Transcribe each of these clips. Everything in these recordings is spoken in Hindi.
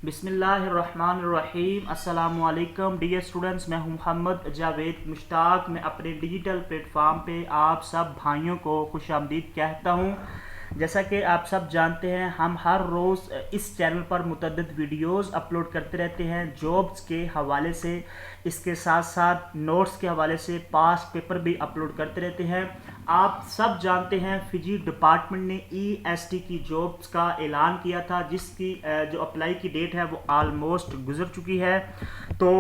बिस्मिल्लाहिर्रहमानिर्रहीम। अस्सलामुअलैकुम डियर स्टूडेंट्स, मैं हूं मोहम्मद जावेद मुश्ताक। मैं अपने डिजिटल प्लेटफॉर्म पे आप सब भाइयों को खुशामदीद कहता हूं। जैसा कि आप सब जानते हैं, हम हर रोज़ इस चैनल पर मुतअद्दिद वीडियोस अपलोड करते रहते हैं जॉब्स के हवाले से। इसके साथ साथ नोट्स के हवाले से पास्ट पेपर भी अपलोड करते रहते हैं। आप सब जानते हैं फिजी डिपार्टमेंट ने EST की जॉब्स का ऐलान किया था, जिसकी जो अप्लाई की डेट है वो आलमोस्ट गुजर चुकी है। तो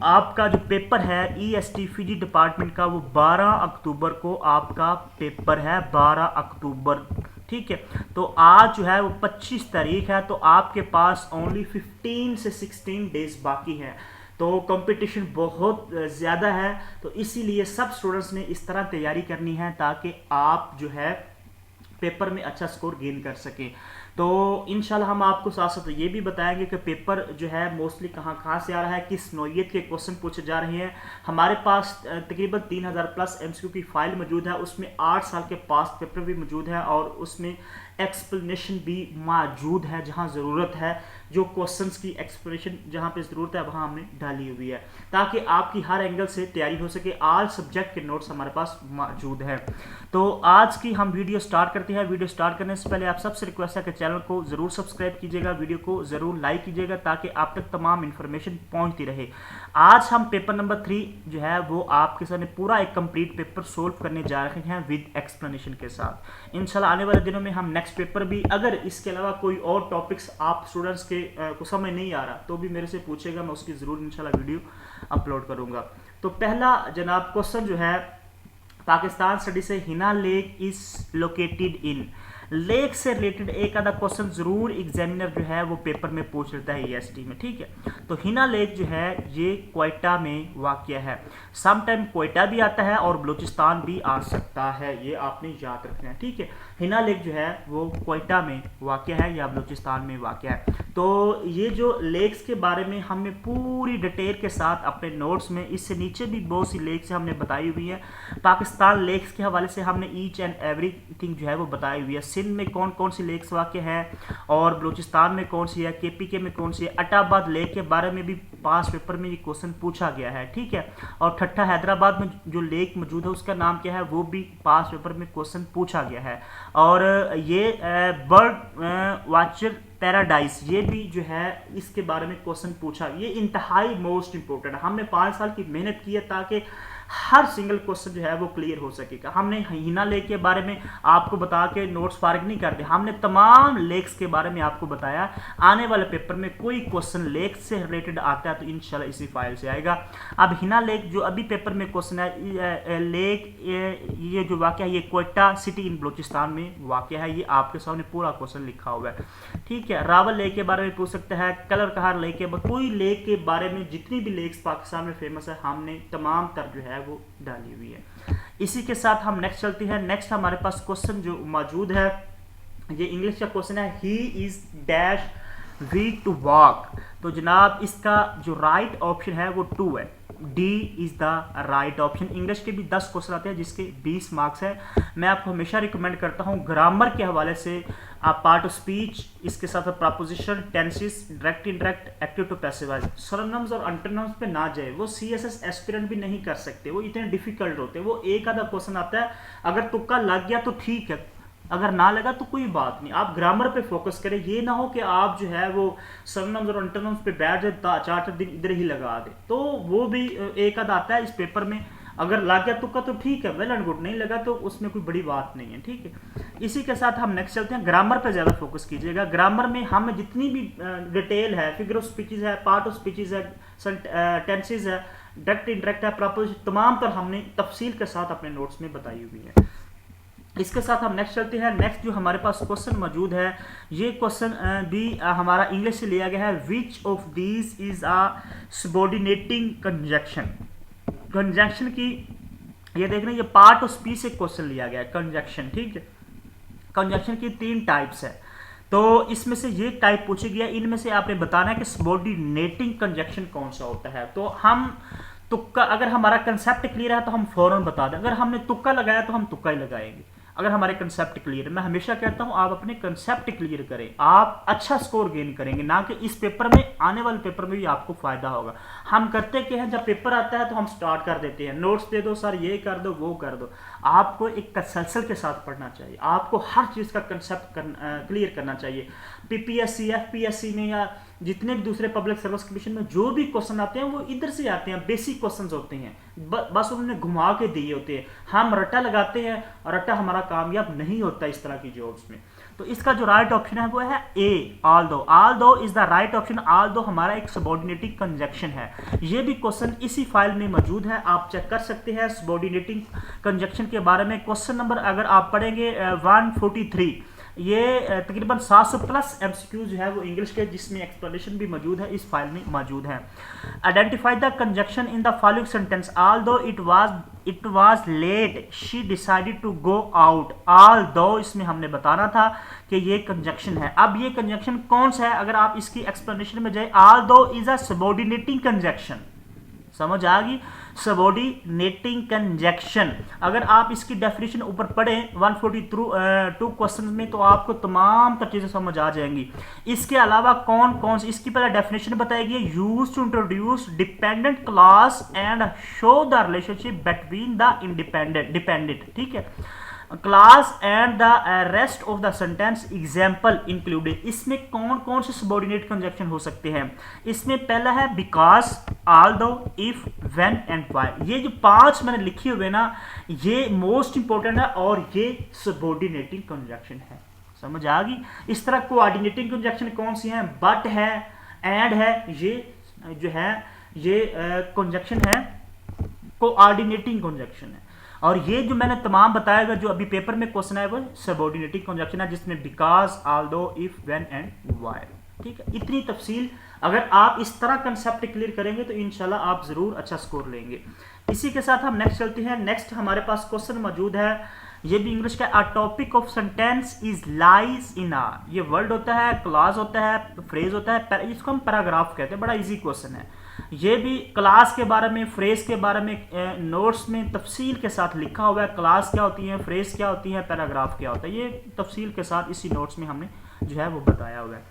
आपका जो पेपर है EST फिजी डिपार्टमेंट का, वो 12 अक्टूबर को आपका पेपर है, 12 अक्टूबर। ठीक है, तो आज जो है वो 25 तारीख है, तो आपके पास ओनली 15 से 16 डेज बाकी हैं। तो कंपटीशन बहुत ज़्यादा है, तो इसीलिए सब स्टूडेंट्स ने इस तरह तैयारी करनी है ताकि आप जो है पेपर में अच्छा स्कोर गेन कर सकें। तो इंशाल्लाह हम आपको साथ साथ ये भी बताएंगे कि पेपर जो है मोस्टली कहाँ से आ रहा है, किस नौइयत के क्वेश्चन पूछे जा रहे हैं। हमारे पास तकरीबन 3000 प्लस MCQ की फाइल मौजूद है, उसमें 8 साल के पास्ट पेपर भी मौजूद है और उसमें एक्सप्लेनेशन भी मौजूद है जहां ज़रूरत है। जो क्वेश्चंस की एक्सप्लेनेशन जहां पे ज़रूरत है वहां हमने डाली हुई है ताकि आपकी हर एंगल से तैयारी हो सके। ऑल सब्जेक्ट के नोट्स हमारे पास मौजूद है। तो आज की हम वीडियो स्टार्ट करते हैं। वीडियो स्टार्ट करने से पहले आप सबसे रिक्वेस्ट है कि चैनल को ज़रूर सब्सक्राइब कीजिएगा, वीडियो को ज़रूर लाइक कीजिएगा ताकि आप तक तमाम इन्फॉर्मेशन पहुँचती रहे। आज हम पेपर नंबर 3 जो है वो आपके सामने पूरा एक कंप्लीट पेपर सोल्व करने जा रहे हैं विद एक्सप्लेनेशन के साथ। इंशाल्लाह आने वाले दिनों में हम नेक्स्ट पेपर भी, अगर इसके अलावा कोई और टॉपिक्स आप स्टूडेंट्स के को समझ नहीं आ रहा तो भी मेरे से पूछेगा, मैं उसकी ज़रूर इंशाल्लाह वीडियो अपलोड करूँगा। तो पहला जनाब क्वेश्चन जो है, पाकिस्तान स्टडी से Hina lake is located in. Lake से रिलेटेड एक आधा क्वेश्चन जरूर एग्जामिनर जो है वो पेपर में पूछ लेता है EST में। ठीक है, तो हिना लेक जो है ये क्वेटा में वाक़या है। समटाइम क्वेटा भी आता है और बलूचिस्तान भी आ सकता है, ये आपने याद रखना है। ठीक है, हिना लेक जो है वो क्वेटा में वाक़या है या बलूचिस्तान में वाक़या है। तो ये जो लेक्स के बारे में हमने पूरी डिटेल के साथ अपने नोट्स में, इससे नीचे भी बहुत सी लेक्स हमने बताई हुई है। पाकिस्तान लेक्स के हवाले से हमने ईच एंड एवरीथिंग जो है वो बताई हुई है। सिंध में कौन कौन सी लेक्स वाक़ है और बलूचिस्तान में कौन सी है, KPK में कौन सी है। अटाबाद लेक के बारे में भी पास पेपर में ये क्वेश्चन पूछा गया है। ठीक है, और ठट्ठा हैदराबाद में जो लेक मौजूद है उसका नाम क्या है, वो भी पास पेपर में क्वेश्चन पूछा गया है। और ये बर्ड वाचर पैराडाइज, ये भी जो है इसके बारे में क्वेश्चन पूछा। ये इंतहाई मोस्ट इंपॉर्टेंट है। हमने 5 साल की मेहनत की है ताकि हर सिंगल क्वेश्चन जो है वो क्लियर हो सकेगा। हमने हिना लेक के बारे में आपको बता के नोट्स फारिग नहीं कर दिए, हमने तमाम लेक्स के बारे में आपको बताया। आने वाले पेपर में कोई क्वेश्चन लेक से रिलेटेड आता है तो इंशाल्लाह इसी फाइल से आएगा। अब हिना लेक जो अभी पेपर में क्वेश्चन है, लेक ये जो वाक़या है ये क्वेटा सिटी इन बलूचिस्तान में वाक़या है। ये आपके सामने पूरा क्वेश्चन लिखा हुआ है। ठीक है, रावल लेक के बारे में पूछ सकते हैं, कलर कहार लेक के, कोई लेक के बारे में, जितनी भी लेक्स पाकिस्तान में फेमस है हमने तमाम तर जो है वो डाली हुई है। इसी के साथ हम नेक्स्ट चलते हैं। नेक्स्ट हमारे पास क्वेश्चन जो मौजूद है, ये इंग्लिश का क्वेश्चन है, he is dash weak to walk. तो जनाब इसका जो राइट ऑप्शन है वो 2 है, D is the right option. English के भी 10 क्वेश्चन आते हैं जिसके 20 मार्क्स है। मैं आपको हमेशा रिकमेंड करता हूँ ग्रामर के हवाले से आप पार्ट ऑफ स्पीच, इसके साथ preposition, tenses, direct indirect, active to passive voice, synonyms और एंटोनिम्स पे ना जाए। वो CSS एस्पिरेंट भी नहीं कर सकते, वो इतने डिफिकल्ट होते हैं। वो एक आधा क्वेश्चन आता है, अगर तुक्का लग गया तो ठीक है, अगर ना लगा तो कोई बात नहीं। आप ग्रामर पे फोकस करें, ये ना हो कि आप जो है वो सिनोनिम्स और एंटोनिम्स पे बैठ जाए, 4 दिन इधर ही लगा दे। तो वो भी एक आधा आता है इस पेपर में, अगर लग गया तुक्का तो ठीक है, वेल एंड गुड, नहीं लगा तो उसमें कोई बड़ी बात नहीं है। ठीक है, इसी के साथ हम नेक्स्ट चलते हैं। ग्रामर पे ज़्यादा फोकस कीजिएगा। ग्रामर में हमें जितनी भी डिटेल है, फिगर ऑफ स्पीचेज है, पार्ट ऑफ स्पीचेज है, टेंसेज है, डायरेक्ट इनडायरेक्ट है, प्रपोजिशन, तमाम तर हमने तफसील के साथ अपने नोट्स में बताई हुई है। इसके साथ हम नेक्स्ट चलते हैं। नेक्स्ट जो हमारे पास क्वेश्चन मौजूद है, ये क्वेश्चन भी हमारा इंग्लिश से लिया गया है। Which of these is a subordinating conjunction. Conjunction की ये देख रहे हैं, ये पार्ट ऑफ स्पीच से क्वेश्चन लिया गया है, कंजंक्शन। ठीक है, कंजंक्शन की 3 टाइप्स है, तो इसमें से ये टाइप पूछी गया, इनमें से आपने बताना है कि सबऑर्डिनेटिंग कंजंक्शन कौन सा होता है। तो हम तुक्का, अगर हमारा कंसेप्ट क्लियर है तो हम फौरन बता दें, अगर हमने तुक्का लगाया तो हम तुक्का ही लगाएंगे। अगर हमारे कंसेप्ट क्लियर है। मैं हमेशा कहता हूं आप अपने कंसेप्ट क्लियर करें, आप अच्छा स्कोर गेन करेंगे, ना कि इस पेपर में, आने वाले पेपर में भी आपको फायदा होगा। हम करते क्या है, जब पेपर आता है तो हम स्टार्ट कर देते हैं, नोट्स दे दो सर, ये कर दो वो कर दो। आपको एक तसलसल के साथ पढ़ना चाहिए, आपको हर चीज़ का कंसेप्ट क्लियर करना चाहिए। पीपीएससी, एफपीएससी में या जितने भी दूसरे पब्लिक सर्विस कमीशन में जो भी क्वेश्चन आते हैं वो इधर से आते हैं, बेसिक क्वेश्चंस होते हैं, बस उन्होंने घुमा के दिए होते हैं, हम रट्टा लगाते हैं और रट्टा हमारा कामयाब नहीं होता इस तरह की जॉब्स में। तो इसका जो राइट ऑप्शन है वो है A, although is the right option. Although हमारा एक सबऑर्डिनेटिंग कंजक्शन है। ये भी क्वेश्चन इसी फाइल में मौजूद है, आप चेक कर सकते हैं सबऑर्डिनेटिंग कंजक्शन के बारे में। क्वेश्चन नंबर अगर आप पढ़ेंगे 143, ये तकरीबन 700 प्लस एमसीक्यू जो है वो इंग्लिश के, जिसमें एक्सप्लेनेशन भी मौजूद है, इस फाइल में मौजूद है। Identify the conjunction in the following sentence, although it was late she decided to go out. Although इसमें हमने बताना था कि ये कंजक्शन है। अब ये कंजक्शन कौन सा है, अगर आप इसकी एक्सप्लेनेशन में जाए, although is a subordinating conjunction, समझ आ गई, सबऑर्डिनेटिंग कंजक्शन। अगर आप इसकी डेफिनेशन ऊपर पढ़ें 142 क्वेश्चन में तो आपको तमाम तर चीजें समझ आ जाएंगी। इसके अलावा कौन कौन सी, इसकी पहले डेफिनेशन बताएगी, use to introduce dependent clause and show the relationship between the dependent, ठीक है, clause and the rest of the sentence example included. इसमें कौन कौन से सबऑर्डिनेट कंजक्शन हो सकते हैं, इसमें पहला है because, although, if, when and why. ये जो 5 मैंने लिखे हुए ना, ये मोस्ट इंपॉर्टेंट है और ये सबऑर्डिनेटिंग कंजक्शन है, समझ आ गई। इस तरह कोऑर्डिनेटिंग कंजक्शन कौन सी है, बट है, एंड है, ये जो है ये कंजक्शन है, कोऑर्डिनेटिंग कंजक्शन है। और ये जो मैंने तमाम बताया गया जो अभी पेपर में क्वेश्चन है वो सबऑर्डिनेटिंग कंजक्शन है, जिसमें because, although, if, when and why, ठीक है। इतनी तफसील अगर आप इस तरह कंसेप्ट क्लियर करेंगे तो इंशाल्लाह आप जरूर अच्छा स्कोर लेंगे। इसी के साथ हम नेक्स्ट चलते हैं। नेक्स्ट हमारे पास क्वेश्चन मौजूद है, ये भी इंग्लिश का, a topic of sentence is lies in a. ये वर्ड होता है, क्लास होता है, फ्रेज होता है, इसको हम पैराग्राफ कहते हैं। बड़ा इजी क्वेश्चन है। ये भी क्लास के बारे में, फ्रेज के बारे में नोट्स में तफसील के साथ लिखा हुआ है, क्लास क्या होती है, फ्रेज क्या होती है, पैराग्राफ क्या होता है, ये तफसील के साथ इसी नोट्स में हमने जो है वो बताया हुआ है।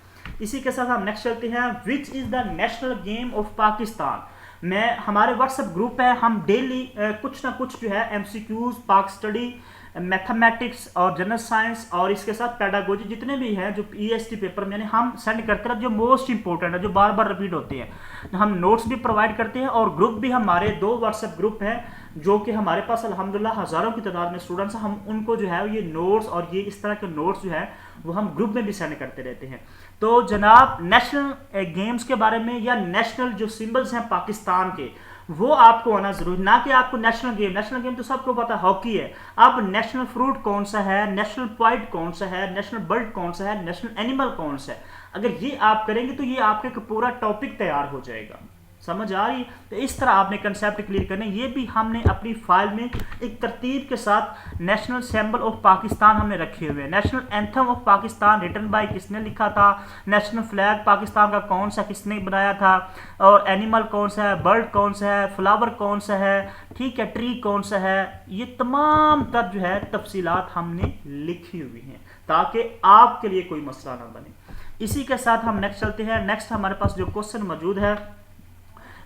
इसी के साथ हम नेक्स्ट चलते हैं। Which is the national game of Pakistan. मैं, हमारे व्हाट्सएप ग्रुप है, हम डेली कुछ ना कुछ जो है एमसीक्यूज, पाक स्टडी, मैथमेटिक्स और जनरल साइंस और इसके साथ पेडागोजी जितने भी हैं जो ईएसटी पेपर में हम सेंड करते हैं, जो मोस्ट इंपॉर्टेंट है, जो बार बार रिपीट होते हैं। हम नोट्स भी प्रोवाइड करते हैं और ग्रुप भी, हमारे 2 व्हाट्सएप ग्रुप हैं जो कि हमारे पास अल्हम्दुलिल्लाह हज़ारों की तादाद में स्टूडेंट्स हैं। हम उनको जो है ये नोट्स और ये इस तरह के नोट्स जो है वो हम ग्रुप में भी सेंड करते रहते हैं। तो जनाब, नेशनल गेम्स के बारे में या नेशनल जो सिंबल्स हैं पाकिस्तान के, वो आपको आना जरूरी, ना कि आपको नेशनल गेम तो सबको पता हॉकी है। अब नेशनल फ्रूट कौन सा है, नेशनल पॉइंट कौन सा है, नेशनल बर्ड कौन सा है, नेशनल एनिमल कौन सा है, अगर ये आप करेंगे तो ये आपका एक पूरा टॉपिक तैयार हो जाएगा, समझ आ रही। तो इस तरह आपने कंसेप्ट क्लियर करने। ये भी हमने अपनी फाइल में एक तरतीब के साथ नेशनल सिंबल ऑफ पाकिस्तान हमने रखे हुए हैं। National anthem of Pakistan written by किसने लिखा था, नेशनल फ्लैग पाकिस्तान का कौन सा किसने बनाया था, और एनिमल कौन सा है, बर्ड कौन सा है, फ्लावर कौन सा है, ठीक है, ट्री कौन सा है, ये तमाम तर जो है तफसीलात हमने लिखी हुई हैं ताकि आपके लिए कोई मसला ना बने। इसी के साथ हम नेक्स्ट चलते हैं। नेक्स्ट हमारे पास जो क्वेश्चन मौजूद है,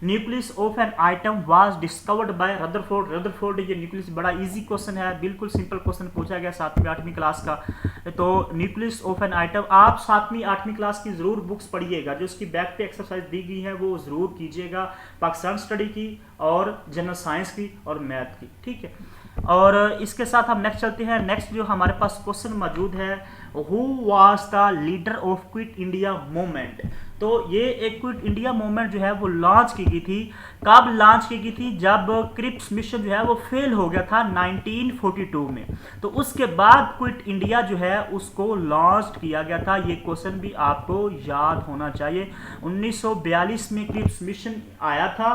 nucleus of an item was discovered by Rutherford. ये न्यूक्लियस बड़ा इजी क्वेश्चन है, बिल्कुल सिंपल क्वेश्चन पूछा गया 7वीं 8वीं क्लास का। तो न्यूक्लियस ऑफ एन आइटम, आप 7वीं 8वीं क्लास की जरूर बुक्स पढ़िएगा, जो उसकी बैक पे एक्सरसाइज दी गई है वो जरूर कीजिएगा, पाकिस्तान स्टडी की और जनरल साइंस की और मैथ की, ठीक है। और इसके साथ हम नेक्स्ट चलते हैं। नेक्स्ट जो हमारे पास क्वेश्चन मौजूद है, who was the leader of quit India movement. तो ये एक क्विट इंडिया मूवमेंट जो है वो लॉन्च की गई थी। कब लॉन्च की गई थी, जब क्रिप्स मिशन जो है वो फेल हो गया था 1942 में। तो उसके बाद क्विट इंडिया जो है उसको लॉन्च किया गया था। ये क्वेश्चन भी आपको याद होना चाहिए। 1942 में क्रिप्स मिशन आया था,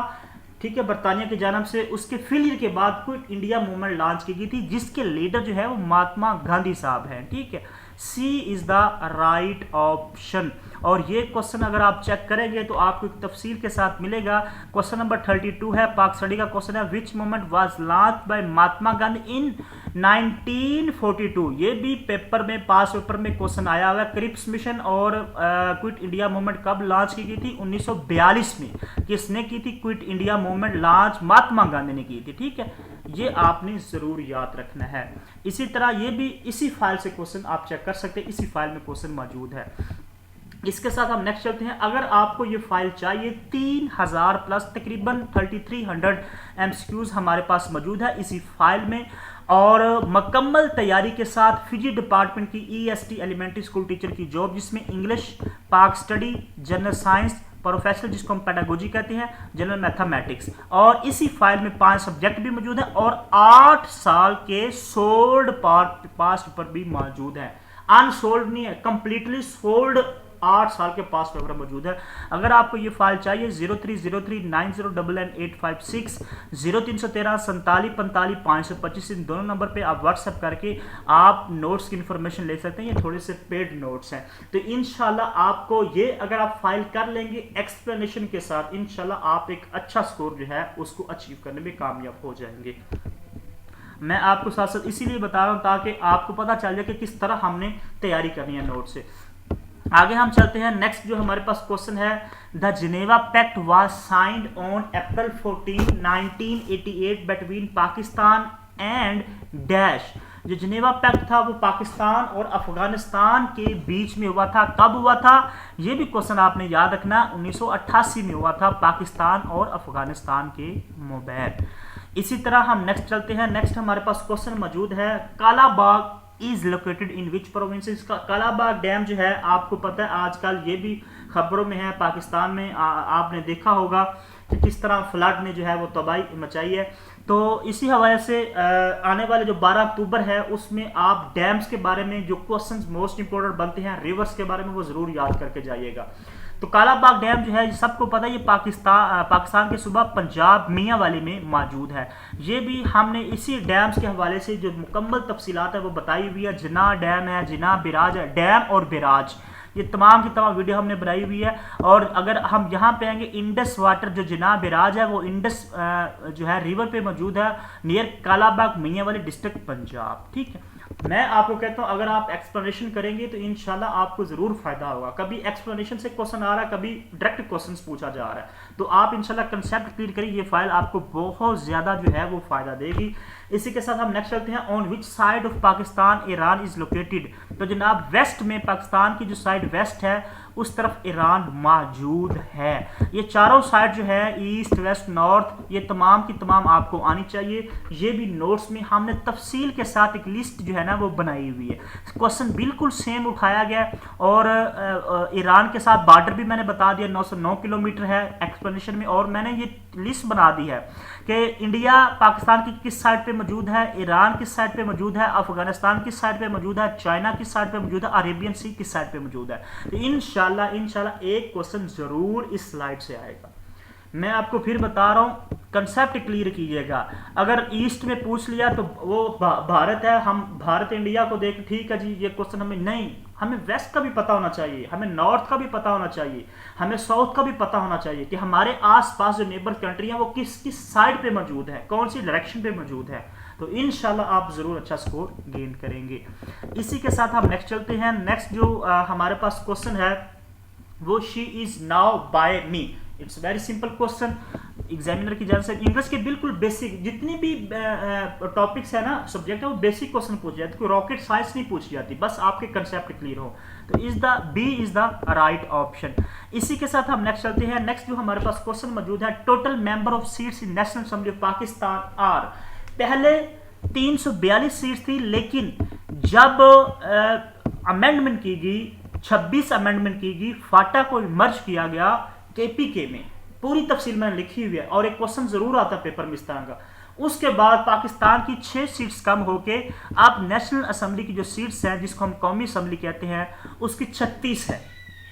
ठीक है, बरतानिया की जानब से। उसके फेलियर के बाद क्विट इंडिया मूवमेंट लॉन्च की गई थी, जिसके लीडर जो है वो महात्मा गांधी साहब हैं, ठीक है। सी इज द राइट ऑप्शन। और ये क्वेश्चन अगर आप चेक करेंगे तो आपको एक तफसील के साथ मिलेगा। क्वेश्चन नंबर 32 है, पाक स्टडी का क्वेश्चन है, which movement was launch by Mahatma Gandhi in 1942। ये भी पेपर में, पास पेपर में क्वेश्चन आया हुआ है। क्रिप्स मिशन और क्विट इंडिया मूवमेंट कब लॉन्च की गई थी? 1942 में। किसने की थी quit India movement launch? Mahatma Gandhi ने की थी। ठीक है, ये आपने जरूर याद रखना है। इसी तरह ये भी इसी फाइल से क्वेश्चन आप चेक कर सकते हैं, इसी फाइल में क्वेश्चन मौजूद है। इसके साथ हम नेक्स्ट चलते हैं। अगर आपको ये फाइल चाहिए, 3000 प्लस तकरीबन 3300 एमसीक्यूज हमारे पास मौजूद है इसी फाइल में, और मुकम्मल तैयारी के साथ फिजी डिपार्टमेंट की EST एलिमेंट्री स्कूल टीचर की जॉब, जिसमें इंग्लिश, पाक स्टडी, जनरल साइंस, प्रोफेशनल जिसको हम पेडागोजी कहते हैं, जनरल मैथमेटिक्स, और इसी फाइल में 5 सब्जेक्ट भी मौजूद हैं और 8 साल के सोल्ड पास पेपर भी मौजूद हैं। अनसोल्ड नहीं है, कंप्लीटली सोल्ड 8 साल के पास पेपर मौजूद है। अगर आपको ये फाइल चाहिए 0303908856 0313 47 45 525 इन दोनों नंबर पे आप व्हाट्सएप करके आप नोट्स की इंफॉर्मेशन ले सकते हैं। ये थोड़े से पेड नोट्स हैं, तो इंशाल्लाह आपको ये अगर आप फाइल कर लेंगे एक्सप्लेनेशन के साथ, इंशाल्लाह आप एक अच्छा स्कोर जो है उसको अचीव करने में कामयाब हो जाएंगे। मैं आपको साथ साथ इसीलिए बता रहा हूँ ताकि आपको पता चल जाए कि किस तरह हमने तैयारी करनी है नोट से। आगे हम चलते हैं। नेक्स्ट जो हमारे पास क्वेश्चन है, the Geneva pact was signed on April 14 1988 between Pakistan and dash. जो जिनेवा पैक्ट था वो पाकिस्तान और अफगानिस्तान के बीच में हुआ था। कब हुआ था? ये भी क्वेश्चन आपने याद रखना, 1988 में हुआ था, पाकिस्तान और अफगानिस्तान के मोबैन। इसी तरह हम नेक्स्ट चलते हैं। नेक्स्ट हमारे पास क्वेश्चन मौजूद है, Kalabagh is located in which provinces. Kalabagh dam जो है आपको पता है आजकल ये भी खबरों में है, पाकिस्तान में आपने देखा होगा कि किस तरह फ्लड ने जो है वो तबाही मचाई है। तो इसी हवाले से आने वाले जो 12 अक्टूबर है उसमें आप डैम्स के बारे में जो क्वेश्चंस मोस्ट इंपोर्टेंट बनते हैं, रिवर्स के बारे में, वो जरूर याद करके जाइएगा। तो कालाबाग डैम जो है सबको पता है, ये पाकिस्तान के सूबा पंजाब मियांवाली में मौजूद है। ये भी हमने इसी डैम्स के हवाले से जो मुकम्मल तफसीलात है वो बताई हुई है। जिना डैम है, जिना बिराज है, डैम और बिराज, ये तमाम की तमाम वीडियो हमने बनाई हुई है। और अगर हम यहाँ पे आएंगे, इंडस वाटर जो जिना बिराज है वो इंडस जो है रिवर पे मौजूद है, नियर कालाबाग मियांवाली डिस्ट्रिक्ट पंजाब। ठीक है, मैं आपको कहता हूं अगर आप एक्सप्लेनेशन करेंगे तो इंशाल्लाह आपको जरूर फायदा होगा। कभी एक्सप्लेनेशन से क्वेश्चन आ रहा है, कभी डायरेक्ट क्वेश्चंस पूछा जा रहा है, तो आप इंशाल्लाह कंसेप्ट क्लियर करिए, ये फाइल आपको बहुत ज्यादा जो है वो फायदा देगी। इसी के साथ हम नेक्स्ट चलते हैं, on which side of Pakistan Iran is located. तो जनाब वेस्ट में, पाकिस्तान की जो साइड वेस्ट है उस तरफ ईरान मौजूद है। ये चारों साइड जो है, ईस्ट वेस्ट नॉर्थ, ये तमाम की तमाम आपको आनी चाहिए। ये भी नोट्स में हमने तफसील के साथ एक लिस्ट जो है ना वो बनाई हुई है। क्वेश्चन बिल्कुल सेम उठाया गया है और ईरान के साथ बॉर्डर भी मैंने बता दिया, 909 किलोमीटर है एक्सप्लेनेशन में। और मैंने ये लिस्ट बना दी है कि इंडिया पाकिस्तान की किस साइड पे मौजूद है, ईरान किस साइड पे मौजूद है, अफगानिस्तान किस साइड पे मौजूद है, चाइना किस साइड पे मौजूद है, अरेबियन सी किस साइड पे मौजूद है। तो इंशाल्लाह एक क्वेश्चन जरूर इस स्लाइड से आएगा। मैं आपको फिर बता रहा हूं, कंसेप्ट क्लियर कीजिएगा। अगर ईस्ट में पूछ लिया तो वो भारत है, हम भारत इंडिया को देख, ठीक है जी ये क्वेश्चन हमें नहीं, हमें वेस्ट का भी पता होना चाहिए, हमें नॉर्थ का भी पता होना चाहिए, हमें साउथ का भी पता होना चाहिए कि हमारे आसपास जो नेबर कंट्री है वो किस किस साइड पे मौजूद है, कौन सी डायरेक्शन पे मौजूद है। तो इंशाल्लाह आप जरूर अच्छा स्कोर गेन करेंगे। इसी के साथ हम नेक्स्ट चलते हैं। नेक्स्ट जो हमारे पास क्वेश्चन है वो she is now by me. It's very simple question, examiner की जान से इंग्लिश के बिल्कुल बेसिक जितनी भी टॉपिक्स है ना, सब्जेक्ट है, वो बेसिक क्वेश्चन पूछ जाते, कोई रॉकेट साइंस नहीं पूछी जाती, बस आपके कंसेप्ट क्लियर हो। तो b is the right option. इसी के साथ हम नेक्स्ट चलते हैं। नेक्स्ट जो हमारे पास क्वेश्चन मौजूद है, total member of seats in national assembly of Pakistan are. पहले 342 सीट्स थी, लेकिन जब अमेंडमेंट की गई, 26 अमेंडमेंट की गई, फाटा को मर्ज किया गया केपीके में, पूरी तफसील मैंने लिखी हुई है और एक क्वेश्चन जरूर आता है पेपर में इस तरह का। उसके बाद पाकिस्तान की 6 सीट्स कम होके अब नेशनल असेंबली की जो सीट्स हैं, जिसको हम कौमी असेंबली कहते हैं, उसकी 36 है,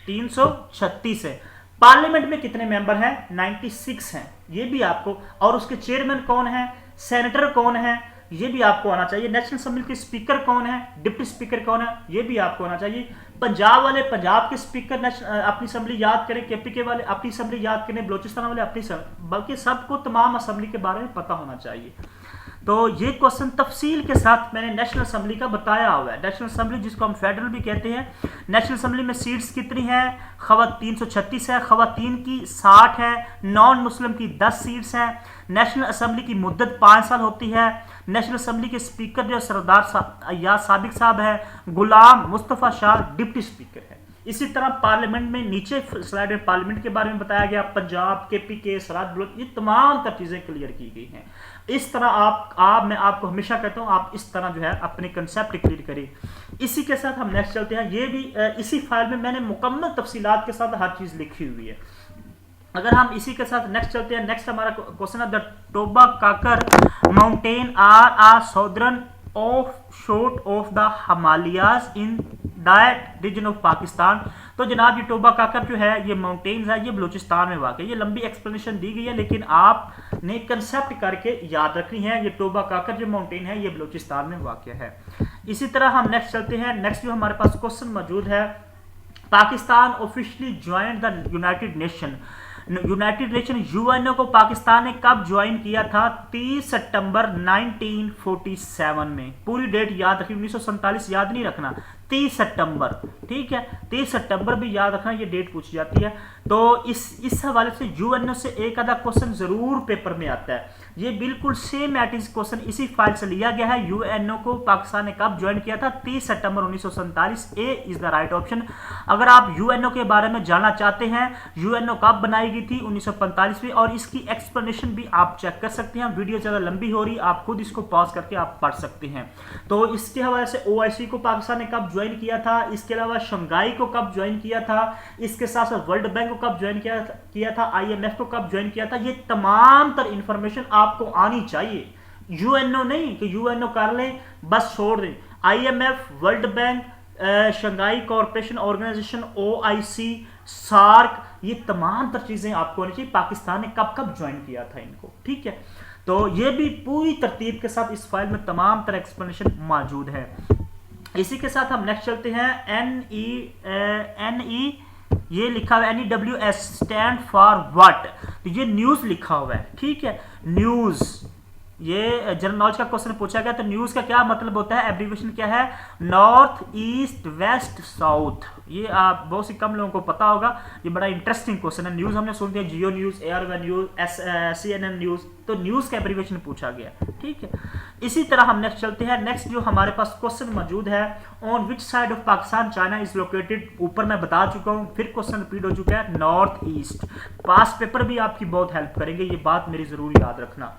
336 है। पार्लियामेंट में कितने मेंबर हैं? 96 हैं, ये भी आपको। और उसके चेयरमैन कौन है, सेनेटर कौन है, ये भी आपको आना चाहिए। नेशनल असेंबली के स्पीकर कौन है, डिप्टी स्पीकर कौन है, ये भी आपको आना चाहिए। पंजाब वाले पंजाब के स्पीकर अपनी असेंबली याद करें, केपी के वाले अपनी असेंबली याद करें, बलोचिस्तान वाले अपनी, बल्कि सबको तमाम असेंबली के बारे में पता होना चाहिए। तो ये क्वेश्चन तफसील के साथ मैंने नेशनल असेंबली का बताया हुआ है। नेशनल असेंबली जिसको हम फेडरल भी कहते हैं, नेशनल असेंबली में सीट्स कितनी हैं, 336 है, खवातीन की 60 है, नॉन मुस्लिम की 10 सीट्स हैं। नेशनल असेंबली की मुद्दत 5 साल होती है। नेशनल असेंबली के स्पीकर जो सरदार अय्याज साबिक साहब है, गुलाम मुस्तफ़ा शाह डिप्टी स्पीकर है। इसी तरह पार्लियामेंट में नीचे स्लाइड में पार्लियामेंट के बारे में बताया गया, पंजाब, केपी के, सराज ब्लॉक, ये तमाम तर चीज़ें क्लियर की गई हैं। इस तरह मैं आपको हमेशा कहता हूँ आप इस तरह जो है अपने कंसेप्ट क्लियर करें। इसी के साथ हम नेक्स्ट चलते हैं। ये भी इसी फाइल में मैंने मुकम्मल तफसीलात के साथ हर चीज़ लिखी हुई है। अगर हम इसी के साथ नेक्स्ट चलते हैं, नेक्स्ट हमारा क्वेश्चन है the Toba Kakar mountain are a southern offshoot of the Himalayas in that region of Pakistan. तो जनाब ये टोबा काकर जो है ये माउंटेन्स है, ये बलूचिस्तान में वाक़ है। ये लंबी एक्सप्लेनेशन दी गई है लेकिन आपने कंसेप्ट करके याद रखनी है। ये टोबा काकर जो माउंटेन है ये बलूचिस्तान में वाक़ है। इसी तरह हम नेक्स्ट चलते हैं। नेक्स्ट जो हमारे पास क्वेश्चन मौजूद है, Pakistan officially joined the United nation. United nation UNO को पाकिस्तान ने कब ज्वाइन किया था? 30 सितंबर 1947 में। पूरी डेट याद रखिए, 1947 याद नहीं रखना, 30 सितंबर, ठीक है, 30 सितंबर भी याद रखना, ये डेट पूछी जाती है। तो इस हवाले से यूएनओ से एक आधा क्वेश्चन जरूर पेपर में आता है। ये बिल्कुल सेम एट इज क्वेश्चन इसी फाइल से लिया गया है। यूएनओ को पाकिस्तान ने कब ज्वाइन किया था? 30 सितंबर 1947। ए इज द राइट ऑप्शन। अगर आप यूएनओ के बारे में जानना चाहते हैं, यूएनओ कब बनाई गई थी? 1945 में। और इसकी एक्सप्लेनेशन भी आप चेक कर सकते हैं। वीडियो ज़्यादा लंबी हो रही, आप खुद इसको पॉज करके आप पढ़ सकते हैं। तो इसके हवाले से ओआईसी को पाकिस्तान ने कब ज्वाइन किया था, इसके अलावा शंघाई को कब ज्वाइन किया था, इसके साथ साथ वर्ल्ड बैंक को कब ज्वाइन किया था, आईएमएफ को कब ज्वाइन किया था, ये तमाम तर इंफॉर्मेशन आपको आनी चाहिए। यूएनओ नहीं कि यूएनओ कर लें बस छोड़ दें। IMF, world bank, Shanghai corporation organisation, OIC, SAARC, ये तमाम तर चीजें आपको आनी चाहिए। पाकिस्तान ने कब कब ज्वाइन किया था इनको, ठीक है। तो ये भी पूरी तरतीब के साथ इस फाइल में तमाम तरह एक्सप्लेनेशन मौजूद है। इसी के साथ हम नेक्स्ट चलते हैं। NE ये लिखा हुआ है, NEWS स्टैंड फॉर व्हाट? तो ये न्यूज़ लिखा हुआ है, ठीक है, न्यूज़। ये जनरल नॉलेज का क्वेश्चन पूछा गया। तो न्यूज़ का क्या मतलब होता है, एब्रीविएशन क्या है? North, east, west, south. ये आप बहुत सी कम लोगों को पता होगा। ये बड़ा इंटरेस्टिंग क्वेश्चन है। न्यूज़ हमने सुनते हैं, Geo news, ARY news, CNN news. तो न्यूज़ का एब्रीविएशन पूछा गया, ठीक है। इसी तरह हम नेक्स्ट चलते हैं। नेक्स्ट जो हमारे पास क्वेश्चन मौजूद है, on which side of Pakistan China is located. ऊपर मैं बता चुका हूँ, फिर क्वेश्चन रिपीट हो चुका है, नॉर्थ ईस्ट। पास्ट पेपर भी आपकी बहुत हेल्प करेंगे, ये बात मेरी जरूर याद रखना।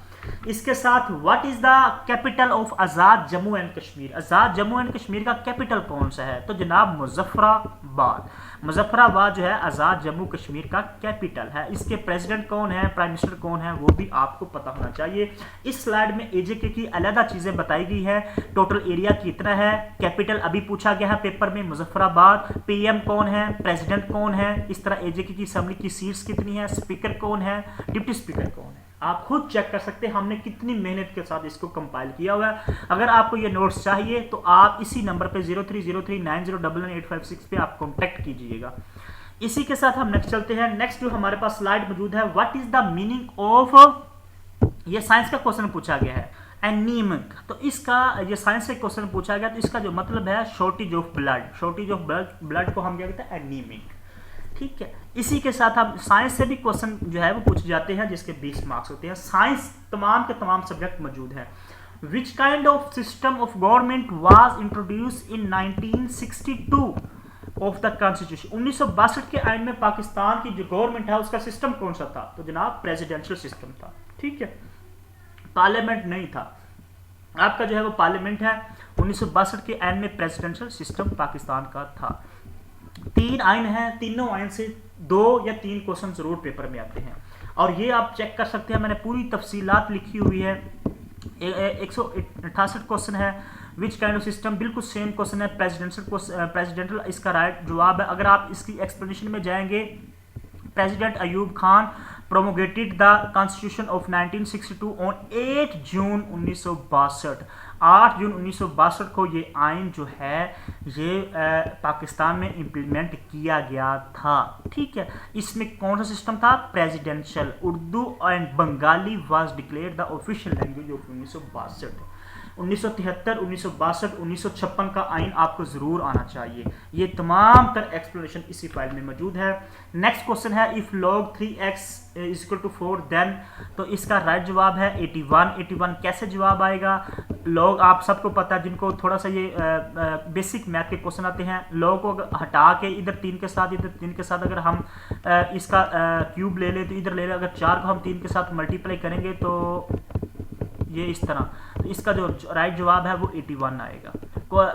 इसके साथ what is the capital of Azad Jammu and Kashmir? Azad Jammu and Kashmir का कैपिटल कौन सा है? तो जनाब मुजफ्फराबाद। मुजफ्फराबाद जो है आजाद जम्मू कश्मीर का कैपिटल है। इसके प्रेसिडेंट कौन है, प्राइम मिनिस्टर कौन है, वो भी आपको पता होना चाहिए। इस स्लाइड में एजेके की अलग चीजें बताई गई है। टोटल एरिया कितना है, कैपिटल अभी पूछा गया है पेपर में, मुजफ्फराबाद। पीएम कौन है, प्रेसिडेंट कौन है, इस तरह एजेके की असेंबली की सीट्स कितनी है, स्पीकर कौन है, डिप्टी स्पीकर कौन है। आप खुद चेक कर सकते हैं हमने कितनी मेहनत के साथ इसको कंपाइल किया हुआ है। अगर आपको ये नोट्स चाहिए तो आप इसी नंबर पे 0303909985 पे आप कांटेक्ट कीजिएगा। इसी के साथ हम नेक्स्ट चलते हैं। नेक्स्ट जो हमारे पास स्लाइड मौजूद है, what is the meaning of, ये साइंस का क्वेश्चन पूछा गया है, एनीमिक। तो इसका ये साइंस से क्वेश्चन पूछा गया, तो इसका जो मतलब है shortage of blood. Shortage of blood को हम क्या कहते हैं, एनीमिक, ठीक है। इसी के साथ हम साइंस से भी क्वेश्चन जो है वो पूछे जाते हैं जिसके 20 मार्क्स होते हैं। साइंस तमाम के तमाम सब्जेक्ट मौजूद है। Which kind of system of government was introduce in 1962 of the constitution? 1962 के आइन में पाकिस्तान की जो गवर्नमेंट है उसका सिस्टम कौन सा था? तो जनाब प्रेसिडेंशियल सिस्टम था, ठीक है, पार्लियामेंट नहीं था। आपका जो है वो पार्लियामेंट है। 1962 के आइन में प्रेसिडेंशियल सिस्टम पाकिस्तान का था। 3 आइन हैं, तीनों आइन से 2 या 3 क्वेश्चन जरूर पेपर में आते हैं और ये आप चेक कर सकते हैं। मैंने पूरी तफसीलात लिखी हुई है। 168 क्वेश्चन है। विच काइंड ऑफ सिस्टम, बिल्कुल सेम क्वेश्चन है। प्रेसिडेंटल इसका राइट जवाब है। अगर आप इसकी एक्सप्लेनेशन में जाएंगे, president Ayub Khan promulgated the constitution of 1962 on 8 जून 1962। 8 जून 1962 को ये आइन जो है ये पाकिस्तान में इम्प्लीमेंट किया गया था। ठीक है, इसमें कौन सा सिस्टम था? Presidential. Urdu and Bengali was declared the official language of 1962। 1973, 1962, 1956 का आइन आपको जरूर आना चाहिए। ये तमाम तर एक्सप्लेनेशन इसी फाइल में मौजूद है। नेक्स्ट क्वेश्चन है इफ log 3x = 4 देन, तो इसका राइट जवाब है 81। 81 कैसे जवाब आएगा? log आप सबको पता है, जिनको थोड़ा सा ये बेसिक मैथ के क्वेश्चन आते हैं, log को हटा के इधर 3 के साथ इधर 3 के साथ अगर हम इसका क्यूब ले लें तो इधर ले लें, अगर 4 को हम 3 के साथ मल्टीप्लाई करेंगे तो ये इस तरह, तो इसका जो राइट जवाब है वो 81 आएगा।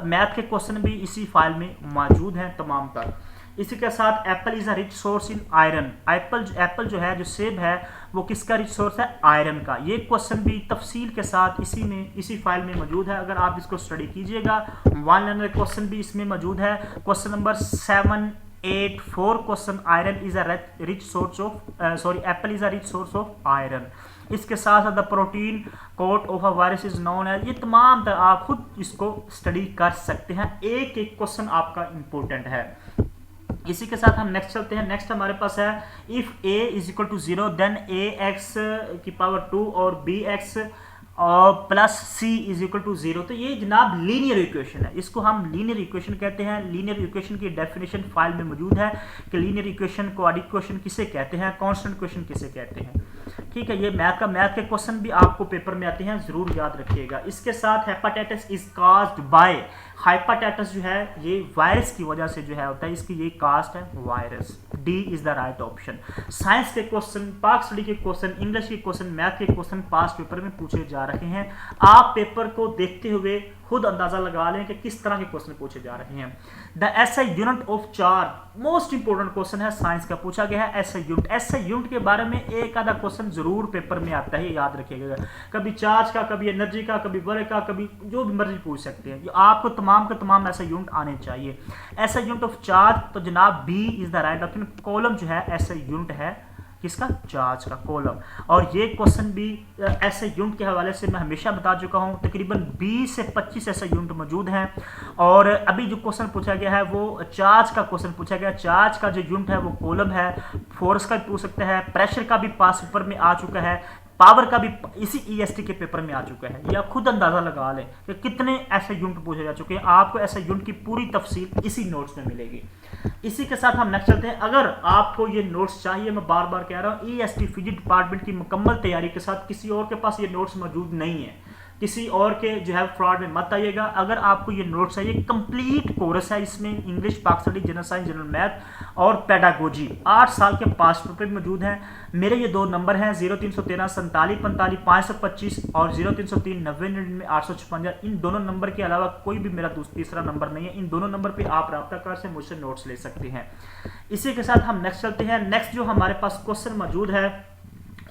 मैथ के क्वेश्चन भी इसी फाइल में मौजूद हैं तमाम तर। इसी के साथ Apple is a rich source in iron. Apple जो है, जो सेब है, वो किसका रिच सोर्स है? आयरन का। ये क्वेश्चन भी तफसील के साथ इसी फाइल में मौजूद है। अगर आप इसको स्टडी कीजिएगा, 1 लाइनर क्वेश्चन भी इसमें मौजूद है। Question number 784 question, iron is a rich source of apple is a rich source of iron. इसके साथ the protein coat of a virus is known है। ये तमाम आप खुद इसको स्टडी कर सकते हैं, एक एक क्वेश्चन आपका इंपॉर्टेंट है। इसी के साथ हम नेक्स्ट चलते हैं। नेक्स्ट हमारे पास है इफ a = 0 देन ax⁴ और bx और प्लस c = 0। तो ये जनाब लीनियर इक्वेशन है, इसको हम लीनियर इक्वेशन कहते हैं। लीनियर इक्वेशन की डेफिनेशन फाइल में मौजूद है कि लीनियर इक्वेशन, क्वाड्रेटिक इक्वेशन किसे कहते हैं, कांस्टेंट इक्वेशन किसे कहते हैं। ठीक है, ये मैथ के क्वेश्चन भी आपको पेपर में आते हैं, जरूर याद रखिएगा। इसके साथ hepatitis is caused by, hepatitis जो है ये वायरस की वजह से जो है होता है, इसकी ये कास्ट है virus. D is the right option. Science के क्वेश्चन, पाक स्टडी के क्वेश्चन, इंग्लिश के क्वेश्चन, मैथ के क्वेश्चन पास्ट पेपर में पूछे जा रहे हैं। आप पेपर को देखते हुए खुद अंदाजा लगा लें कि किस तरह के क्वेश्चन पूछे जा रहे हैं। The SI unit of charge, most important question है, साइंस का पूछा गया है। एसआई यूनिट, एसआई यूनिट के बारे में एक आधा क्वेश्चन जरूर पेपर में आता है, याद रखिएगा। कभी चार्ज का, कभी एनर्जी का, कभी वर्क का, कभी जो भी मर्जी पूछ सकते हैं। आपको तमाम के तमाम एसआई यूनिट आने चाहिए। एसआई यूनिट ऑफ चार्ज, तो जनाब b is the right option. Column जो है एसआई यूनिट है किसका? चार्ज का कॉलम। और ये क्वेश्चन भी ऐसे यूनिट के हवाले से मैं हमेशा बता चुका हूँ, तकरीबन 20 से 25 ऐसे यूनिट मौजूद हैं। और अभी जो क्वेश्चन पूछा गया है वो चार्ज का क्वेश्चन पूछा गया। चार्ज का जो यूनिट है वो कॉलम है। फोर्स का भी पूछ सकता है, प्रेशर का भी पास पेपर में आ चुका है, पावर का भी इसी ईएसटी के पेपर में आ चुका है। या खुद अंदाजा लगा लें कि कितने ऐसे यूनिट पूछे जा चुके हैं। आपको ऐसे यूनिट की पूरी तफसील इसी नोट्स में मिलेगी। इसी के साथ हम नेक्स्ट चलते हैं। अगर आपको ये नोट्स चाहिए, मैं बार बार कह रहा हूँ, ईएसटी फिजिक्स डिपार्टमेंट की मुकम्मल तैयारी के साथ किसी और के पास ये नोट्स मौजूद नहीं है, किसी और के जो है फ्रॉड में मत आइएगा। अगर आपको ये नोट्स चाहिए, कंप्लीट कोर्स है, इसमें इंग्लिश, पाक study, general science, general math और पेडागोजी 8 साल के पास पेपर मौजूद हैं। मेरे ये 2 नंबर हैं 0313 47 45 525 और 0303 90 99 856। इन दोनों नंबर के अलावा कोई भी मेरा तीसरा नंबर नहीं है। इन दोनों नंबर पे आप रब्ता कर से मुझसे नोट्स ले सकते हैं। इसी के साथ हम नेक्स्ट चलते हैं। नेक्स्ट जो हमारे पास क्वेश्चन मौजूद है,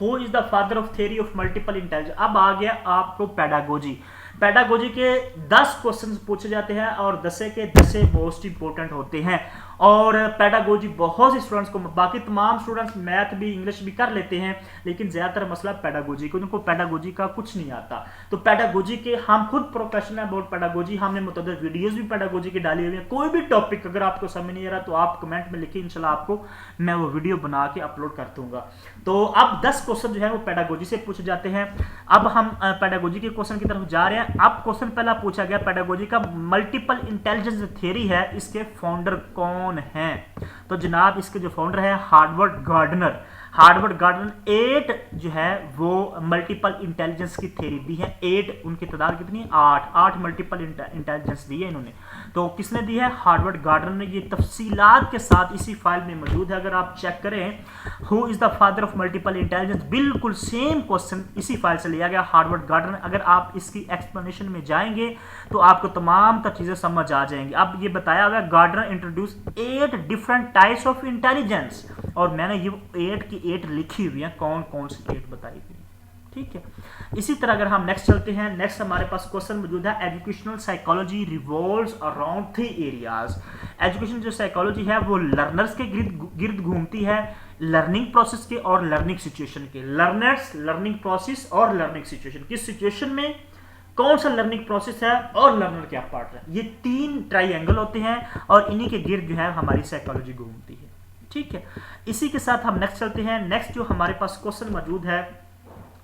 who is the father of theory of multiple intelligence. अब आ गया आपको पेडागोजी। पेडागोजी के 10 क्वेश्चन पूछे जाते हैं और 10 के 10 मोस्ट इंपोर्टेंट होते हैं। और पेडागोजी बहुत से स्टूडेंट्स को, बाकी तमाम स्टूडेंट्स मैथ भी इंग्लिश भी कर लेते हैं, लेकिन ज़्यादातर मसला पेडागोजी को, उनको पेडागोजी का कुछ नहीं आता। तो पेडागोजी के हम खुद प्रोफेशनल अबाउट पेडागोजी, हमने मुतअद्दिद वीडियोस भी पेडागोजी की डाली हुई है। कोई भी टॉपिक अगर आपको समझ नहीं आ रहा तो आप कमेंट में लिखिए, इंशाल्लाह आपको मैं वो वीडियो बना के अपलोड कर दूंगा। तो अब 10 क्वेश्चन जो है वो पेडागोजी से पूछे जाते हैं। अब हम पेडागोजी के क्वेश्चन की तरफ जा रहे हैं। अब क्वेश्चन पहला पूछा गया पेडागोजी का, मल्टीपल इंटेलिजेंस थ्योरी है, इसके फाउंडर कौन हैं? तो जनाब इसके जो फाउंडर है हार्वर्ड गार्डनर। हार्वर्ड गार्डनर 8 जो है वो मल्टीपल इंटेलिजेंस की थ्योरी दी है। 8 उनकी तादाद कितनी है? 8 मल्टीपल इंटेलिजेंस दी है इन्होंने। तो किसने दी है? हार्वर्ड गार्डनर ने। ये तफसीलात के साथ इसी फाइल में मौजूद है, अगर आप चेक करें who is the father of multiple intelligence, बिल्कुल सेम क्वेश्चन इसी फाइल से लिया गया, हार्वर्ड गार्डनर। अगर आप इसकी एक्सप्लेनेशन में जाएंगे तो आपको तमाम चीजें समझ आ जाएंगी। अब ये बताया हुआ Gardner introduce 8 different types of intelligence, और मैंने ये 8 की 8 लिखी हुई है, कौन कौन सी 8 बताई गई। ठीक है। इसी तरह अगर हम नेक्स्ट चलते हैं, नेक्स्ट हमारे पास क्वेश्चन मौजूद है, educational psychology revolves around 3 areas. Education जो साइकोलॉजी है वो लर्नर्स के गिर्द घूमती है, लर्निंग प्रोसेस के और लर्निंग सिचुएशन के। लर्नर्स, लर्निंग प्रोसेस और लर्निंग सिचुएशन, किस सिचुएशन में कौन सा लर्निंग प्रोसेस है और लर्नर क्या पार्ट है, ये 3 ट्राइंगल होते हैं और इन्हीं के गिर्द जो है हमारी साइकोलॉजी घूमती है। ठीक है, इसी के साथ हम नेक्स्ट चलते हैं। नेक्स्ट जो हमारे पास क्वेश्चन मौजूद है,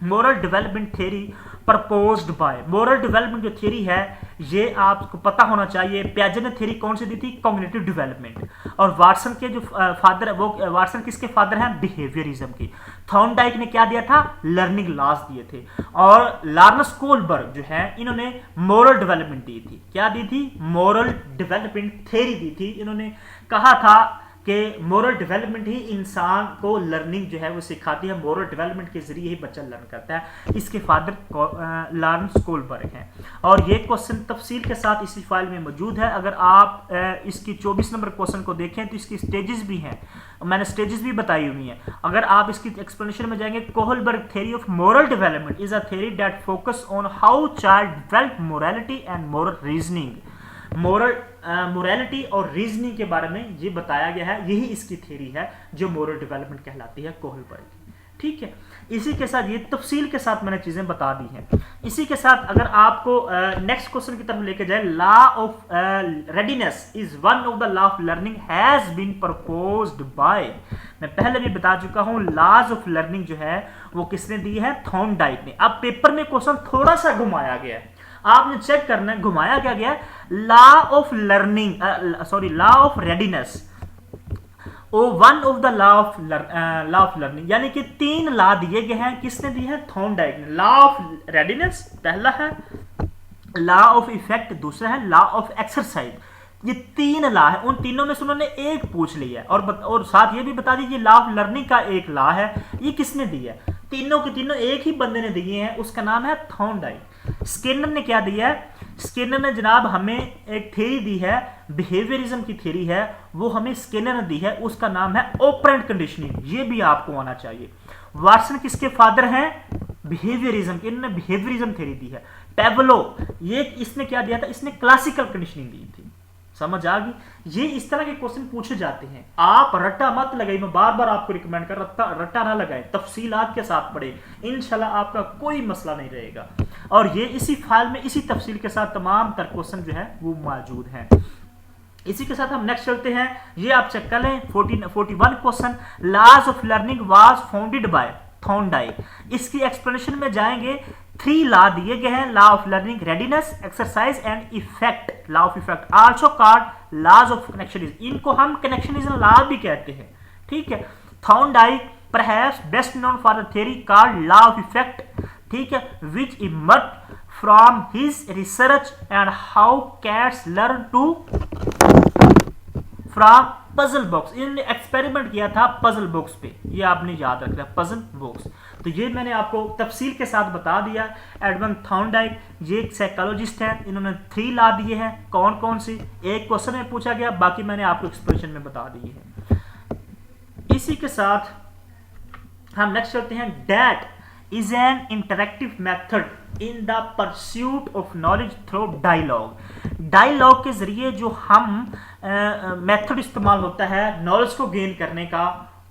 moral development theory proposed by. Moral development जो थ्योरी है ये आपको पता होना चाहिए। पियाजे ने थ्योरी कौन सी दी थी, कॉग्निटिव डेवलपमेंट। और वाटसन के जो फादर, वो वाटसन किसके फादर हैं, बिहेवियरिज्म की। थॉर्नडाइक ने क्या दिया था, लर्निंग लॉज दिए थे। और लार्नस कोलबर्ग जो है इन्होंने मोरल डेवलपमेंट दी थी। क्या दी थी, मोरल डेवलपमेंट थ्योरी दी थी। इन्होंने कहा था कि मोरल डेवलपमेंट ही इंसान को लर्निंग जो है वो सिखाती है, मोरल डेवलपमेंट के जरिए ही बच्चा लर्न करता है। इसके फादर लार्नस कोलबर्ग हैं। और ये क्वेश्चन तफसील के साथ इसी फाइल में मौजूद है। अगर आप इसकी 24 नंबर क्वेश्चन को देखें तो इसकी स्टेजेस भी हैं, मैंने स्टेजेस भी बताई हुई हैं। अगर आप इसकी एक्सप्लेनेशन में जाएंगे, Kohlberg theory of moral development is a theory that focus on how child develop morality and moral reasoning. Morality और रीजनिंग के बारे में ये बताया गया है, यही इसकी थ्योरी है जो मोरल डेवलपमेंट कहलाती है कोहलबर्ग की। ठीक है, इसी के साथ ये तफसील के साथ मैंने चीजें बता दी हैं। इसी के साथ अगर आपको नेक्स्ट क्वेश्चन की तरफ लेके जाए, law of readiness is one of the law of learning has been proposed by. मैं पहले भी बता चुका हूं, लॉज ऑफ लर्निंग जो है वो किसने दी है, थॉर्नडाइक ने। अब पेपर में क्वेश्चन थोड़ा सा घुमाया गया है, आपने चेक करना है घुमाया क्या गया, law of learning, sorry law of readiness, oh one of the law of learning, यानी कि 3 लॉ दिए गए हैं। किसने दिए हैं, थॉर्नडाइक ने। लॉ ऑफ रेडीनेस पहला है, लॉ ऑफ इफेक्ट दूसरा है, लॉ ऑफ एक्सरसाइज। ये 3 लॉ है, उन तीनों में से उन्होंने एक पूछ लिया है। और साथ ये भी बता दीजिए लॉ ऑफ लर्निंग का एक लॉ है, ये किसने दिया है, तीनों के तीनों एक ही बंदे ने दिए हैं, उसका नाम है थॉर्नडाइक। स्किनर ने क्या दिया है, स्किनर ने जनाब हमें एक थ्योरी दी है, बिहेवियरिज्म की थ्योरी है, वो हमें स्किनर ने दी है, उसका नाम है ऑपरेंट कंडीशनिंग। ये भी आपको आना चाहिए। वाटसन किसके फादर हैं, बिहेवियरिज्म के, इन्होंने बिहेवियरिज्म थ्योरी दी है। पेवलो, ये इसने क्या दिया था, इसने क्लासिकल कंडीशनिंग दी थी। समझ आ गई, ये इस तरह के क्वेश्चन पूछे जाते हैं। आप रट्टा मत लगाइए, मैं बार बार आपको रिकमेंड कर रट्टा ना लगाएं, तफसीलात के साथ पढ़े, इंशाल्लाह आपका कोई मसला नहीं रहेगा। और ये इसी फाइल में इसी तफसील के साथ तमाम तर क्वेश्चन जो है वो मौजूद हैं। इसी के साथ हम नेक्स्ट चलते हैं, ये आप चेक कर लें, 41 question, laws of learning was founded by Thorndike. इसकी एक्सप्लेनेशन में जाएंगे, 3 लॉ दिए गए हैं, law of learning, readiness, exercise and effect. Law of effect also called laws of connectionism, इनको हम कनेक्शनिज्म लॉ भी कहते हैं। ठीक है, Thorndike perhaps best known for the theory called law of effect, ठीक है, which emerge from his research and how cats learn to from puzzle box. इन्होंने एक्सपेरिमेंट किया था पजल बॉक्स पे, ये आपने याद रखना, पजल बॉक्स। तो ये मैंने आपको तफसील के साथ बता दिया। एडमंड थॉर्नडाइक ये एक साइकोलॉजिस्ट हैं, इन्होंने 3 लॉ दिए हैं। कौन कौन से, एक क्वेश्चन में पूछा गया, बाकी मैंने आपको एक्सप्रेशन में बता दिए हैं। इसी के साथ हम नेक्स्ट चलते हैं, that is an interactive method in the pursuit of knowledge through dialogue। Dialogue के जरिए जो हम मेथड इस्तेमाल होता है नॉलेज को गेन करने का,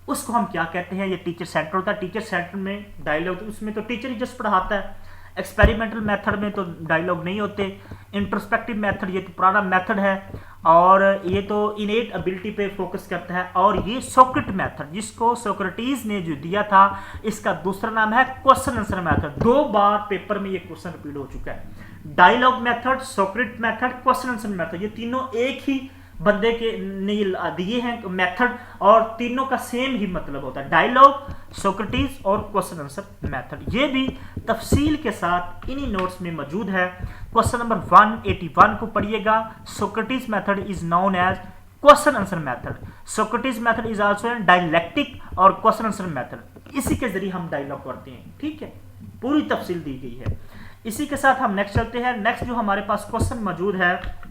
उसको हम क्या कहते हैं, ये टीचर सेंटर होता है। टीचर सेंटर में डायलॉग, उसमें तो टीचर ही जस्ट पढ़ाता है। एक्सपेरिमेंटल मेथड में तो डायलॉग नहीं होते। इंट्रोस्पेक्टिव मेथड ये तो पुराना मेथड है और ये तो इनेट एबिलिटी पे फोकस करता है। और ये सोक्रेट मेथड, जिसको सोक्रेटिस ने जो दिया था, इसका दूसरा नाम है क्वेश्चन आंसर मेथड। 2 बार पेपर में ये क्वेश्चन रिपीट हो चुका है। Dialogue method, सोक्रेट method, question answer method, ये तीनों एक ही बंदे के ने दिए हैं मेथड और तीनों का सेम ही मतलब होता है, डायलॉग, सोक्रेटिस और क्वेश्चन आंसर मेथड। ये भी तफसील के साथ इन्हीं नोट्स में मौजूद है। क्वेश्चन नंबर 181 को पढ़िएगा। Socrates method is known as question answer method, Socrates method is also an dialectic और क्वेश्चन आंसर मेथड, इसी के जरिए हम डायलॉग करते हैं। ठीक है, पूरी तफसील दी गई है। इसी के साथ हम नेक्स्ट चलते हैं। नेक्स्ट जो हमारे पास क्वेश्चन मौजूद है,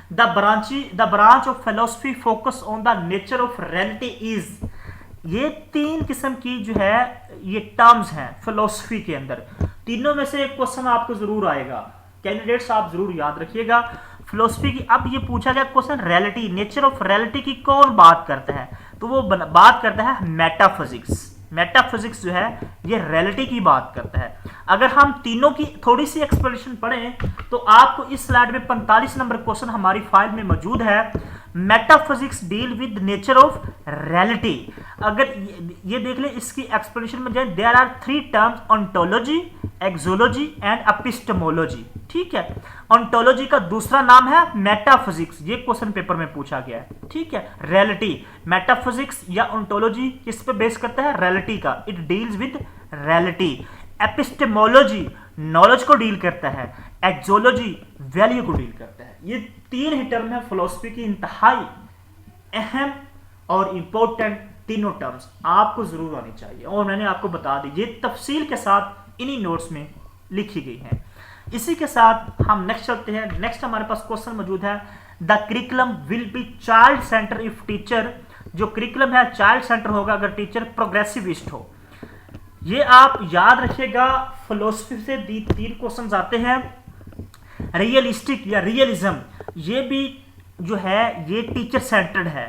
The branch of philosophy focus on the nature of reality is, ये तीन किस्म की जो है ये टर्म्स हैं फिलोसफी के अंदर। तीनों में से एक क्वेश्चन आपको जरूर आएगा, कैंडिडेट्स आप जरूर याद रखिएगा फिलोसफी की। अब ये पूछा गया question, reality, nature of reality की कौन बात करता है? तो वो बात करता है मेटाफिजिक्स। मेटाफिजिक्स जो है ये रियलिटी की बात करता है। अगर हम तीनों की थोड़ी सी एक्सप्लेनेशन पढ़ें तो आपको इस स्लाइड में 45 नंबर क्वेश्चन हमारी फाइल में मौजूद है। Metaphysics deal with nature of reality. अगर ये देख ले, इसकी एक्सप्लेनेशन में जाए, there are three terms, ontology, axiology and epistemology. ठीक है, ओंटोलॉजी का दूसरा नाम है मेटाफिजिक्स, ये क्वेश्चन पेपर में पूछा गया है। ठीक है, रियलिटी, मेटाफिजिक्स या ओंटोलॉजी किस पे बेस करता है? रियलिटी का, it deals with reality. Epistemology knowledge को डील करता है, एक्सोलॉजी वैल्यू को डील करता है। ये तीन ही टर्म है फिलोसफी की इंतहाई अहम और इंपॉर्टेंट तीनों टर्म्स आपको जरूर आनी चाहिए, और मैंने आपको बता दी ये तफसील के साथ इन्हीं नोट्स में लिखी गई हैं। इसी के साथ हम नेक्स्ट चलते हैं। नेक्स्ट हमारे पास क्वेश्चन मौजूद है, the curriculum will be child centre if teacher. जो करिकुलम है चाइल्ड सेंटर होगा अगर टीचर प्रोग्रेसिविस्ट हो। ये आप याद रखिएगा, फिलोसफी से तीन क्वेश्चन आते हैं। रियलिस्टिक या रियलिज्म, ये भी जो है ये टीचर सेंटर्ड है।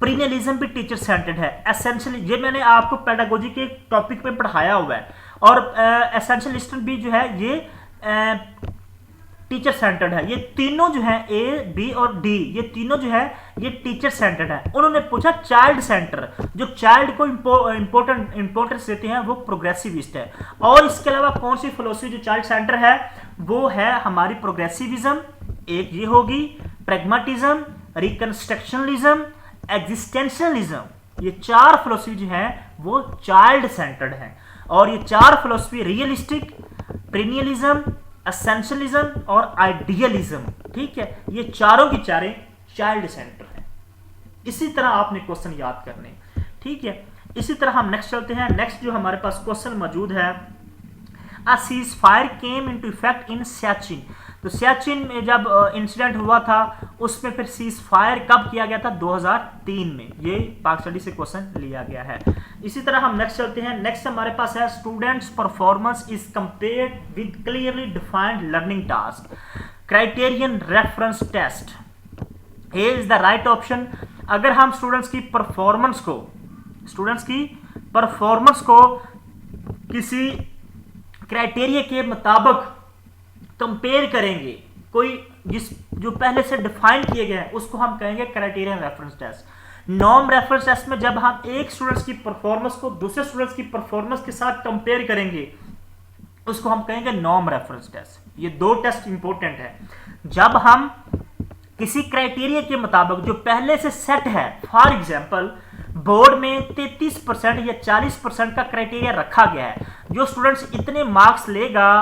प्रीनियलिज्म भी टीचर सेंटर्ड है। एसेंशियल, ये मैंने आपको पेडागोजी के टॉपिक में पढ़ाया हुआ है। और एसेंशियलिस्ट भी जो है ये टीचर सेंटर्ड है। ये तीनों जो है ए, बी और डी, ये तीनों जो है ये टीचर सेंटर्ड है। उन्होंने पूछा चाइल्ड सेंटर, जो चाइल्ड को इंपॉर्टेंस देते हैं वो प्रोग्रेसिविस्ट है। और इसके अलावा कौन सी फिलोसफी जो चाइल्ड सेंटर है वो है हमारी प्रोग्रेसिविज्म, एक ये होगी, प्रैग्मेटिज्म, रिकंस्ट्रक्शनलिज्म, एग्जिस्टेंशियलिज्म। ये चार फिलोसफी जो है वो चाइल्ड सेंटर्ड है। और ये चार फिलोसफी रियलिस्टिक, प्रीनियलिज्म, एसेंशियलिज्म और आइडियलिज्म, ठीक है, ये चारों की चारें चाइल्ड सेंटर है। इसी तरह आपने क्वेश्चन याद करने, ठीक है। इसी तरह हम नेक्स्ट चलते हैं। नेक्स्ट जो हमारे पास क्वेश्चन मौजूद है, a cease fire came into effect in Siachen. तो सियाचिन में जब इंसिडेंट हुआ था उसमें फिर सीज फायर कब किया गया था? 2003 में। ये पाक स्टडी से क्वेश्चन लिया गया है। इसी तरह हम नेक्स्ट चलते हैं। नेक्स्ट हमारे पास है, students performance is compared with clearly defined learning task, criterion reference test. A is the right option. अगर हम स्टूडेंट्स की परफॉर्मेंस को किसी क्राइटेरिया के मुताबिक कंपेयर करेंगे, कोई जो पहले से डिफाइन किए गए हैं उसको हम कहेंगे criterion reference test. Norm reference test में जब हम एक स्टूडेंट्स की परफॉर्मेंस को दूसरे स्टूडेंट्स की परफॉर्मेंस के साथ कंपेयर करेंगे उसको हम कहेंगे नॉर्म रेफरेंस टेस्ट। ये दो टेस्ट इंपॉर्टेंट है। जब हम किसी क्राइटेरिया के मुताबिक जो पहले से सेट है, फॉर एग्जांपल बोर्ड में 33% या 40% का क्राइटेरिया रखा गया है, जो स्टूडेंट्स इतने मार्क्स लेगा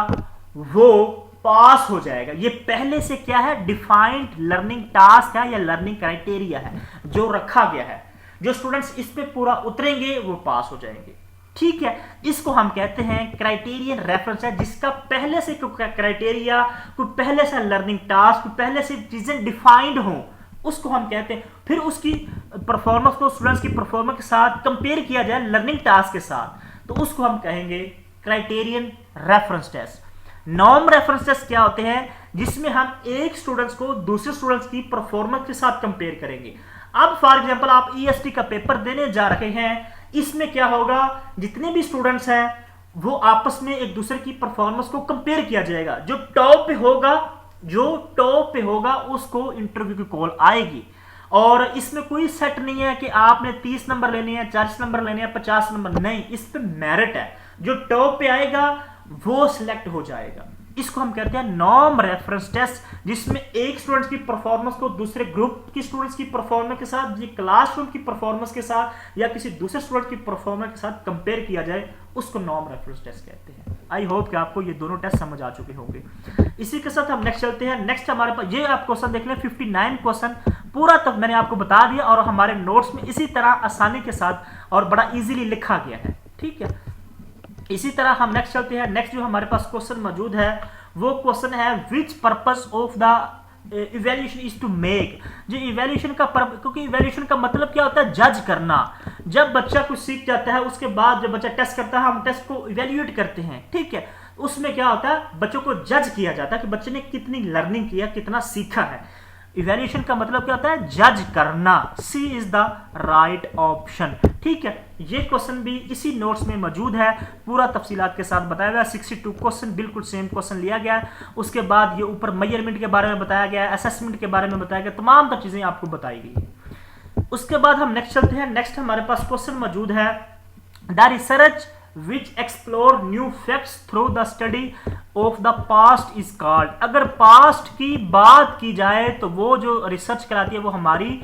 वो पास हो जाएगा। ये पहले से क्या है? डिफाइंड लर्निंग टास्क है या लर्निंग क्राइटेरिया है जो रखा गया है। जो स्टूडेंट्स इस पे पूरा उतरेंगे वो पास हो जाएंगे, ठीक है। इसको हम कहते हैं क्राइटेरियन रेफरेंस है, जिसका पहले से कोई क्राइटेरिया, कोई पहले से लर्निंग टास्क, कोई पहले से चीजें डिफाइंड हो, उसको हम कहते हैं। फिर उसकी परफॉर्मेंस को स्टूडेंट्स की परफॉर्मेंस के साथ कंपेयर किया जाए लर्निंग टास्क के साथ, तो उसको हम कहेंगे criterion reference test. Norm reference test क्या होते हैं? जिसमें हम एक स्टूडेंट्स को दूसरे स्टूडेंट्स की परफॉर्मेंस के साथ कंपेयर करेंगे। अब फॉर एग्जांपल आप ईएसटी का पेपर देने जा रहे हैं, इसमें क्या होगा? जितने भी स्टूडेंट्स हैं वो आपस में एक दूसरे की परफॉर्मेंस को कंपेयर किया जाएगा। जो टॉप पे होगा उसको इंटरव्यू की कॉल आएगी। और इसमें कोई सेट नहीं है कि आपने 30 नंबर लेने हैं, 40 नंबर लेने हैं, 50 नंबर, नहीं, इस पे मेरिट है। जो टॉप पे आएगा वो सिलेक्ट हो जाएगा। इसको हम कहते हैं नॉर्म रेफरेंस टेस्ट, जिसमें एक स्टूडेंट्स की परफॉर्मेंस को दूसरे ग्रुप की स्टूडेंट्स की परफॉर्मेंस के साथ, ये क्लासरूम की परफॉर्मेंस के साथ या किसी दूसरे स्टूडेंट की परफॉर्मेंस के साथ कंपेयर किया जाए, उसको नॉर्म रेफरेंस टेस्ट कहते हैं। आई होप कि आपको ये दोनों टेस्ट समझ आ चुके होंगे। इसी के साथ हम नेक्स्ट चलते हैं। नेक्स्ट हमारे पास ये आप क्वेश्चन देख लें, 59 क्वेश्चन पूरा तक मैंने आपको बता दिया और हमारे नोट्स में इसी तरह आसानी के साथ और बड़ा इजीली लिखा गया है, ठीक है। इसी तरह हम नेक्स्ट चलते हैं। नेक्स्ट जो हमारे पास क्वेश्चन मौजूद है वो क्वेश्चन है, which purpose of the evaluation is to make. जो इवेल्यूशन का क्योंकि इवेल्यूशन का मतलब क्या होता है, जज करना। जब बच्चा कुछ सीख जाता है उसके बाद जब बच्चा टेस्ट करता है, हम टेस्ट को इवेल्यूएट करते हैं, ठीक है। उसमें क्या होता है, बच्चों को जज किया जाता है कि बच्चे ने कितनी लर्निंग किया, कितना सीखा है। इवेल्यूएशन का मतलब क्या होता है, जज करना। सी इज द राइट ऑप्शन, ठीक है। ये क्वेश्चन भी इसी नोट्स में मौजूद है, पूरा तफसीलात के साथ बताया गया। 62 क्वेश्चन बिल्कुल सेम क्वेश्चन लिया गया है। उसके बाद ये ऊपर मेजरमेंट के बारे में बताया गया है, असेसमेंट के बारे में बताया गया, तमाम तर चीजें आपको बताई गई है। उसके बाद हम नेक्स्ट चलते हैं। नेक्स्ट हमारे पास क्वेश्चन मौजूद है, the research which explore new facts through the study of the past is called। अगर पास्ट की बात की जाए तो वो जो रिसर्च कराती है वो हमारी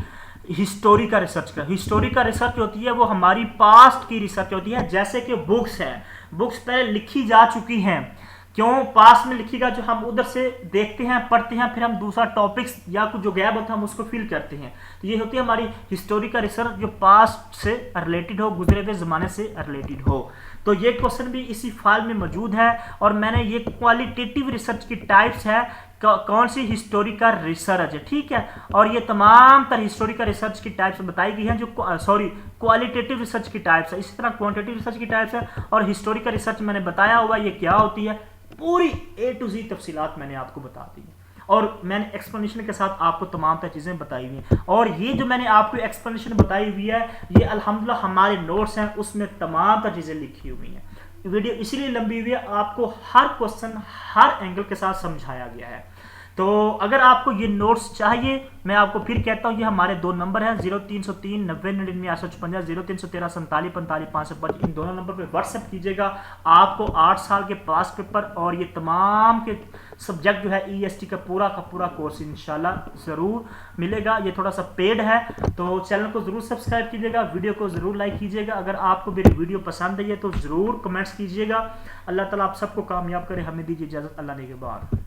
हिस्टोरिकल रिसर्च हिस्टोरिकल रिसर्च होती है, वो हमारी पास्ट की रिसर्च होती है। जैसे कि बुक्स है, बुक्स पहले लिखी जा चुकी हैं, क्यों पास्ट में लिखीगा, जो हम उधर से देखते हैं, पढ़ते हैं, फिर हम दूसरा टॉपिक्स या कुछ जो गैप होता है हम उसको फिल करते हैं। तो ये होती है हमारी हिस्टोरिकल रिसर्च, जो पास्ट से रिलेटेड हो, गुजरे हुए ज़माने से रिलेटेड हो। तो ये क्वेश्चन भी इसी फाइल में मौजूद है। और मैंने ये क्वालिटेटिव रिसर्च की टाइप्स है, कौन सी हिस्टोरिकल रिसर्च है, ठीक है। और ये तमाम तर हिस्टोरिकल रिसर्च की टाइप्स बताई गई हैं, जो क्वालिटेटिव रिसर्च की टाइप्स है। इसी तरह क्वांटिटेटिव रिसर्च की टाइप्स है। और हिस्टोरिकल रिसर्च मैंने बताया हुआ ये क्या होती है, पूरी A to Z तफसीलात मैंने आपको बता दी है। और मैंने एक्सप्लेनेशन के साथ आपको तमाम तर चीज़ें बताई हुई हैं। और ये जो मैंने आपको एक्सप्लेनेशन बताई हुई है, ये अल्हम्दुलिल्लाह हमारे नोट्स हैं, उसमें तमाम तर चीज़ें लिखी हुई हैं। वीडियो इसीलिए लंबी हुई है, आपको हर क्वेश्चन हर एंगल के साथ समझाया गया है। तो अगर आपको ये नोट्स चाहिए, मैं आपको फिर कहता हूँ, ये हमारे 2 नंबर हैं, 0303 90 99 856, 0313 47 45 505। इन दोनों नंबर पे व्हाट्सएप कीजिएगा। आपको 8 साल के पास पेपर और ये तमाम के सब्जेक्ट जो है EST का पूरा कोर्स इंशाल्लाह ज़रूर मिलेगा। ये थोड़ा सा पेड है, तो चैनल को ज़रूर सब्सक्राइब कीजिएगा, वीडियो को ज़रूर लाइक कीजिएगा। अगर आपको मेरी वीडियो पसंद आई है तो ज़रूर कमेंट्स कीजिएगा। अल्लाह ताला आप सबको कामयाब करे। हमें दीजिए इजाज़त, अल्लाह ने के बाद।